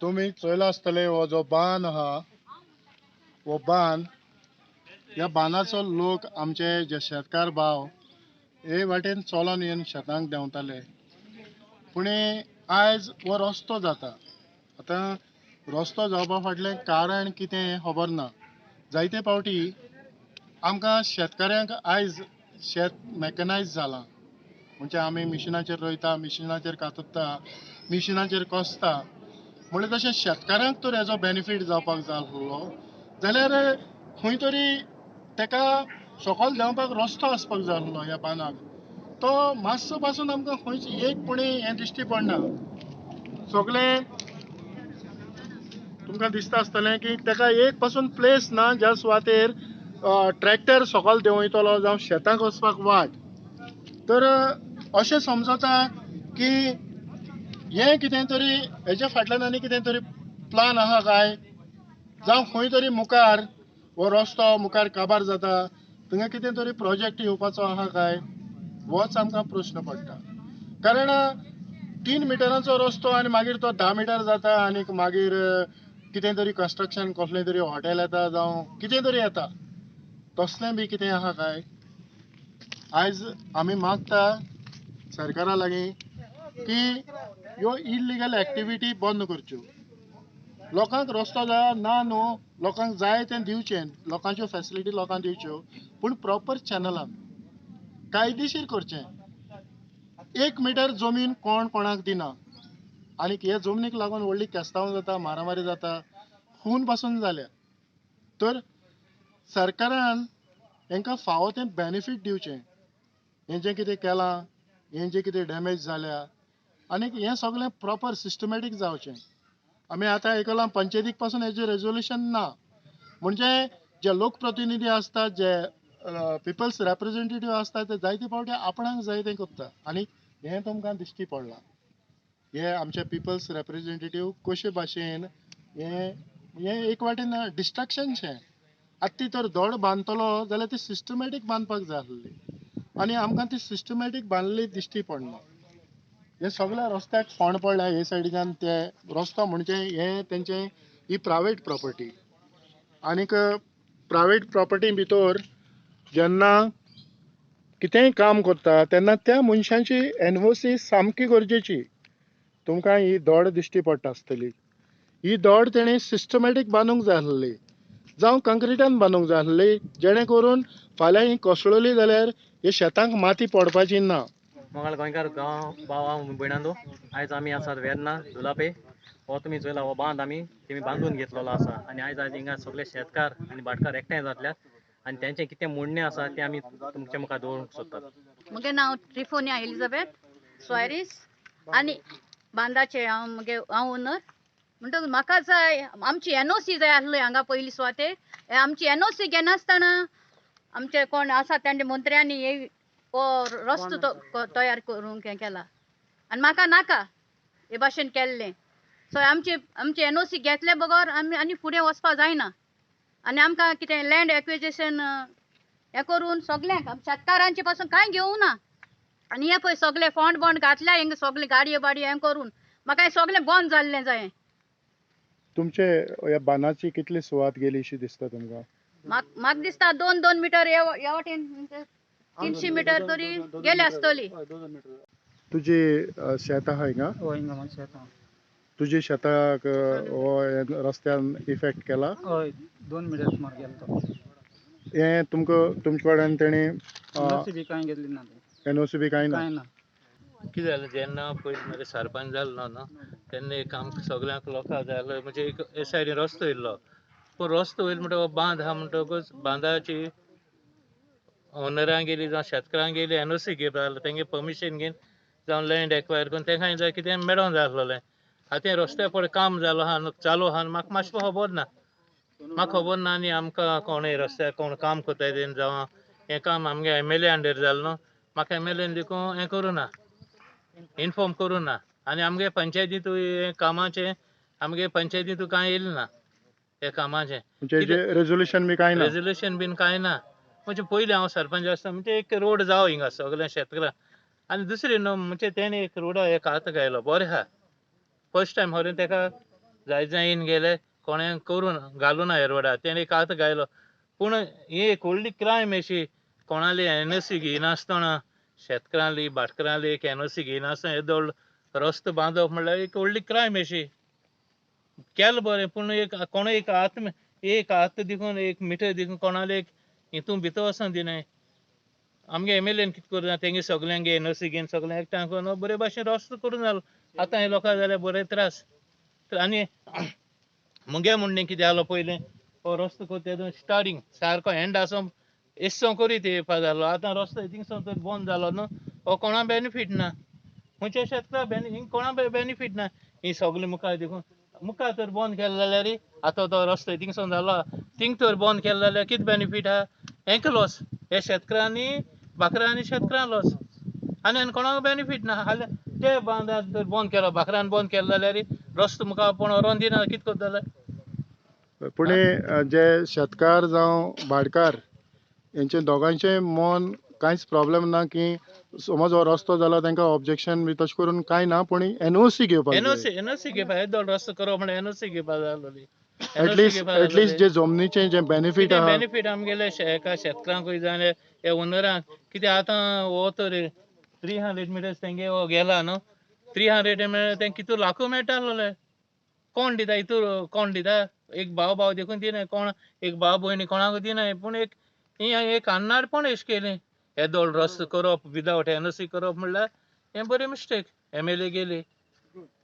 तुम्ही चोयला आसतले हो जो बांद आहा हो बांद ह्या बांदाचो लोक आमचे जे शेतकार भाव हे वाटेन चलोन येवन शेतांक देंवताले पूण आयज हो रस्तो जाता आतां रस्तो जावपा फाटलें कारण कितें खबर ना जायते फावटी आमकां शेतकऱ्यांक आयज शेत मॅकनायज जालां म्हणजे आमी मिशिनाचेर रोयता मिशिनाचेर कातता मिशिनाचेर कसता म्हणल्यार तशें शेतकाऱ्यांक तर हेजो बेनिफीट जावपाक जाय आसलो जाल्यार खंय तरी ताका सकयल देंवपाक रस्तो आसपाक जाय आसलो ह्या बांदाक तो मातसो पासून आमकां खंयच एक पुणी हें दिश्टी पडना सगळें तुमकां दिसता आसतलें की ताका एक पासून प्लेस ना ज्या सुवातेर ट्रॅक्टर सकयल देंवयतलो जावं शेतांक वचपाक वाट तर अशें समजता की हें कितें तरी हेच्या फाटल्यान आनी कितें तरी प्लान आहा काय जावं खंय तरी मुखार हो रस्तो मुखार काबार जाता थंय कितें तरी प्रोजेक्ट येवपाचो आहा काय होच आमकां प्रश्न पडटा कारण 3 मिटरांचो रस्तो आनी मागीर तो 10 मिटर जाता आनी मागीर कितें तरी कंस्ट्रक्शन कसलें तरी हॉटेल येता जावं कितें तरी येता तसलें बी कितें आहा काय आयज आमी मागता सरकारा लागीं की ह्यो इल्लिगल एक्टिविटी बंद करच्यो लोकांक रस्तो जाय ना न्हू लोकांक जाय तें दिवचें लोकांच्यो फॅसिलिटी लोकांक दिवच्यो पूण प्रॉपर चॅनलान कायदेशीर करचें 1 मिटर जमीन कोण कोणाक दिना आनी हे जमनीक लागून व्हडली केस्तांव जाता मारामारी जाता खून पासून जाल्या तर सरकारान हांकां फावो तें बेनिफीट दिवचें हें जें कितें केलां हें जें कितें डॅमेज जाल्या आनी हें सगळें प्रॉपर सिस्टमॅटीक जावचें आमी आतां आयकलां पंचायतीक पासून हेजें रेजोल्युशन ना म्हणजे जे लोकप्रतिनिधी आसतात जे पिपल्स रेप्रेझेंटेटीव आसतात ते जायते फावटी आपणाक जाय तें करता आनी हें तुमकां दिश्टी पडलां हे आमचे पिपल्स रेप्रेझेंटेटीव कशे भाशेन हें एक वाटेन डिस्ट्रॅक्शनशें आतां ती तर धड बांदतलो जाल्यार ती सिस्टमॅटीक बांदपाक जाय आसली आनी आमकां ती सिस्टमॅटीक बांदली दिश्टी पडना हे सगळ्या रस्त्याक फोंड पडल्या हे सायडीच्यान ते रस्तो म्हणजे हे तेंचे ही प्रायवेट प्रॉपर्टी आनीक प्रायवेट प्रॉपर्टी भितर जेन्ना कितेंय काम करता तेन्ना त्या मनशांची एनओसी सामकी गरजेची तुमकां ही धड दिश्टी पडटा आसतली ही धड तेणें सिस्टमॅटीक बांदूंक जाय आसली जावं कंक्रिटान बांदूंक जाय आसली जेणे करून फाल्यां ही कोसळ्ळी जाल्यार हे शेतांक माती पडपाची ना मंगळ गोंयकार गांव भाव भयणांदो आयज आमी आसात वेर्ना दुलापे हो तुमी चोयला हो बांद आमी तेमी बांदून घेतलेलो आसा आनी आयज हिंगा सगळे शेतकार आनी भाटकार एकठांय जातल्यात आनी तेंचे कितें मोडणें आसा तें आमी तुमच्या मुखार दवरूंक सोदतात म्हजें नांव ट्रिफोनिया एलिझाबेथ स्वायरीस आनी बांदाचे हांव ओनर म्हणटकच म्हाका जाय आमची एनओसी जाय आसली हांगा पयलीं सुवातेर आमची एनओसी घेनासतना आमचे कोण आसा तेंच्या मंत्र्यांनी हे हो रस्तो तयार करूंक हें केला आनी म्हाका नाका हे भाशेन केल्लें सो आमची एनओसी घेतले बगर आमी आनी फुडें वचपा जायना आनी आमकां कितें लँड एक्विजिशन हें करून सगळ्यांक शेतकारांचे पासून कांय घेवं ना आनी हें पळय सगळें फंड बंड घातल्या हिंगा सगळे गाडयो बाडयो हें करून म्हाका हें सगळें बंद जाल्लें जाय तुमचे ह्या बांदाची कितली सुवात गेली अशी दिसता तुमकां म्हाका दिसता 2-2 मिटर ह्या वाटेन 300 मिटर तरी गेली आसतली तुजी शेत आहा हिंगा हिंगा शेत आहा तुजी शेताक हो रस्त्यान इफेक्ट केला हय 2 मिटर सुमार गेलो तो हें तुमकां तुमचे कडेन तेणी बी कांय घेतली ना एनओसी बी कांय ना कांय ना कितें जालें जेन्ना पयलीं म्हाका सरपंच जालो न्हू तेन्ना एक आमकां सगळ्यांक लोकांक जाय आसलो म्हणजे एक हे सायडीन रस्तो येयल्लो पूण रस्तो वयलो म्हणटकच बांद आहा म्हणटकच बांदाची ओनरांक गेली जावं शेतकारांक गेली एनओसी घेवपा जाय तेंगे परमिशन घेवन जावं लँड एक्वायर करून तेंकां जाय कितें मेळोंक जाय आसलें आतां रस्त्या पळय काम जालो आहा चालू आहा म्हाका मातशें खबर ना म्हाका खबर ना आनी आमकां कोण रस्त्यार कोण काम कोताय तें जावं हें काम आमगे एमएलए अंडर जालें न्हू म्हाका एमएलएन देखून हें करूं ना इन्फॉर्म करूं ना आनी आमगे पंचायतींतूय हे कामाचें आमगे पंचायतींतूय कांय येयलें ना हे कामाचें म्हणजे रेजोल्युशन बी कांय ना रेजोल्युशन बीन कांय ना म्हणजे पयलीं हांव सरपंच आसता म्हणजे एक रोड जावं हिंगा सगळ्या शेतकारांक आनी दुसरी न्हू म्हणजे तेणें एक रोडा एक हात घायलो बरें आहा फर्स्ट टायम हरें तेका जायन गेले कोणें करून घालूना हे रोडा तेणे एक आतां गायलो पूण ही एक व्हडली क्रायम अशी कोणाली एनओसी घेयनासतना शेतकारांली भाटकारांली एक एनओसी घेयनासतना येदो रस्तो बांदप म्हणल्यार एक व्हडली क्रायम अशी केलें बरें पूण एक कोणें एक हात दिकून एक मिटर दिकून कोणाले एक हितून भितर वचोन दिनाय आमगे एमएलएन कितें करूं तेंगे सगल्यांगे एनओसी घेवन सगळें एकठांय करून बरे भाशेन रस्तो करून जालो आतां हे लोकांक जाल्यार बरे त्रास आनी मुगे म्हणणें कितें जालो पयलें हो रस्तो करता स्टार्टींग सारको एंड आसो एसो करीत येवपा जालो आतां रस्तो थिंगसोन तर बंद जालो न्हू हो कोणा बेनिफीट ना खंयच्या शेतकार हिंग कोणा बेनिफीट ना ही सगळें मुखार देखून मुखार तर बंद केलें जाल्यार आतां तो रस्तो थिंगसोन जालो थिंग तर बंद केलें जाल्यार कितें बेनिफीट आहा हेंका लॉस हे शेतकारांनी भाकऱ्यांनी शेतकारां लॉस आनी कोणाक बेनिफीट ना जाल्यार ते बांदात तर बंद केलो भाकऱ्यान बंद केलो जाल्यार रस्तो मुखार पण व्हरोन दिना कितें करता जाल्यार पूण जे शेतकार जावं भाटकार हेंचे दोगांचें मन कांयच प्रॉब्लेम ना की समज हो रस्तो जालो तांकां ऑब्जेक्शन बी तशें करून कांय ना पूण एनओसी घेवपाक एनओसी घेवपा येदो रस्तो करप म्हणल्यार एनओसी घेवपा जाय आसलोली एटलीस्ट जे जमनीचें जे बेनिफीट आहा बेनिफीट आमगेले एका शेतकारांकूय जाय हे ओनरांक कितें आतां हो तर 300 मिटर्स तेंगे हो गेला न्हू 300 म्हळ्यार तें कितू लाखू मेळटा आसलोले कोण दिता हितूर कोण दिता एक भाव देखून दिनाय कोण एक भाव भयणी कोणाक दिनाय पूण एक अन्नाडपण एश केलें येदो रस्तो करप विदावट एनओसी करप म्हणल्यार हें बरी मिस्टेक एमएलए गेली